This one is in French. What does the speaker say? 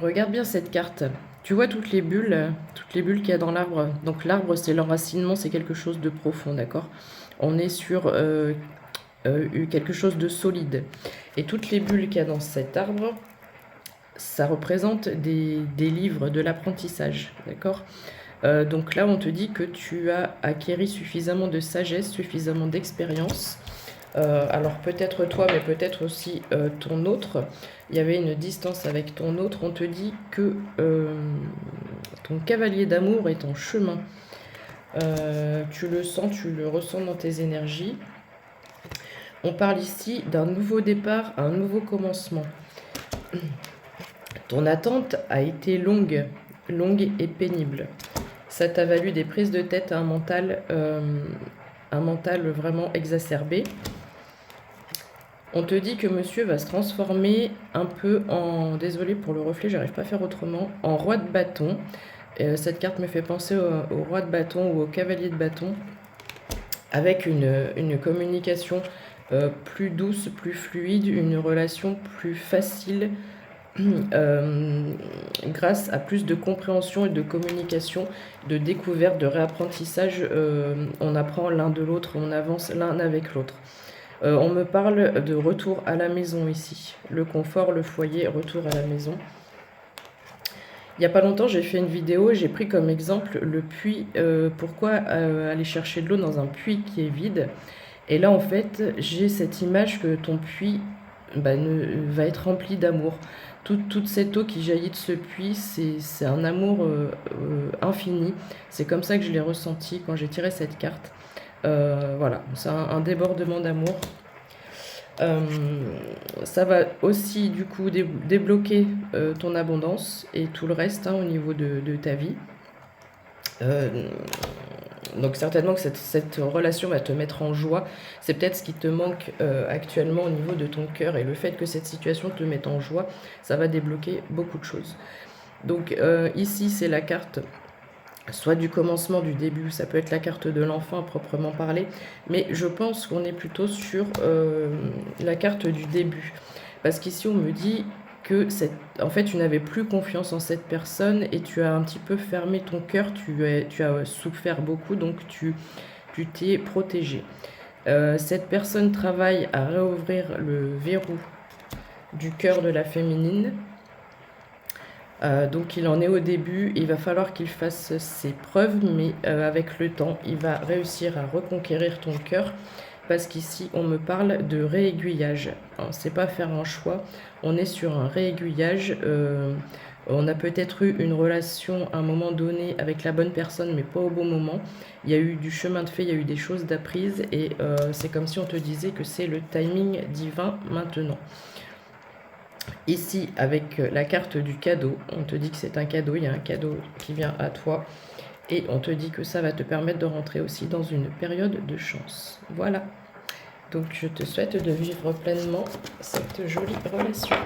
Regarde bien cette carte. Tu vois toutes les bulles qu'il y a dans l'arbre. Donc l'arbre, c'est l'enracinement, c'est quelque chose de profond, d'accord? On est sur quelque chose de solide. Et toutes les bulles qu'il y a dans cet arbre, ça représente des livres, de l'apprentissage, d'accord? Donc là, on te dit que tu as acquéri suffisamment de sagesse, suffisamment d'expérience. Alors peut-être toi, mais peut-être aussi ton autre. Il y avait une distance avec ton autre. On te dit que ton cavalier d'amour est en chemin. Tu le sens, tu le ressens dans tes énergies. On parle ici d'un nouveau départ, un nouveau commencement. Ton attente a été longue et pénible. Ça t'a valu des prises de tête à un mental vraiment exacerbé. On te dit que monsieur va se transformer un peu en, désolé pour le reflet, j'arrive pas à faire autrement, en roi de bâton. Cette carte me fait penser au roi de bâton ou au cavalier de bâton, avec une communication plus douce, plus fluide, une relation plus facile, grâce à plus de compréhension et de communication, de découverte, de réapprentissage. On apprend l'un de l'autre, on avance l'un avec l'autre. On me parle de retour à la maison ici. Le confort, le foyer, retour à la maison. Il n'y a pas longtemps, j'ai fait une vidéo, j'ai pris comme exemple le puits. Pourquoi aller chercher de l'eau dans un puits qui est vide? Et là, en fait, j'ai cette image que ton puits va être rempli d'amour. Toute cette eau qui jaillit de ce puits, c'est un amour infini. C'est comme ça que je l'ai ressenti quand j'ai tiré cette carte. Voilà, c'est un débordement d'amour. Ça va aussi du coup débloquer ton abondance et tout le reste, hein, au niveau de ta vie. Donc certainement que cette relation va te mettre en joie. C'est peut-être ce qui te manque actuellement au niveau de ton cœur, et le fait que cette situation te mette en joie, ça va débloquer beaucoup de choses. Donc ici c'est la carte soit du commencement, du début, ça peut être la carte de l'enfant à proprement parler, mais je pense qu'on est plutôt sur la carte du début. Parce qu'ici on me dit que en fait tu n'avais plus confiance en cette personne et tu as un petit peu fermé ton cœur, tu as souffert beaucoup, donc tu t'es protégé. Cette personne travaille à réouvrir le verrou du cœur de la féminine. Donc il en est au début, il va falloir qu'il fasse ses preuves, mais avec le temps, il va réussir à reconquérir ton cœur, parce qu'ici on me parle de réaiguillage. C'est pas faire un choix, on est sur un réaiguillage. On a peut-être eu une relation à un moment donné avec la bonne personne, mais pas au bon moment. Il y a eu du chemin de fait, il y a eu des choses d'apprises, et c'est comme si on te disait que c'est le timing divin maintenant. Ici, avec la carte du cadeau, on te dit que c'est un cadeau, il y a un cadeau qui vient à toi. Et on te dit que ça va te permettre de rentrer aussi dans une période de chance. Voilà. Donc je te souhaite de vivre pleinement cette jolie relation.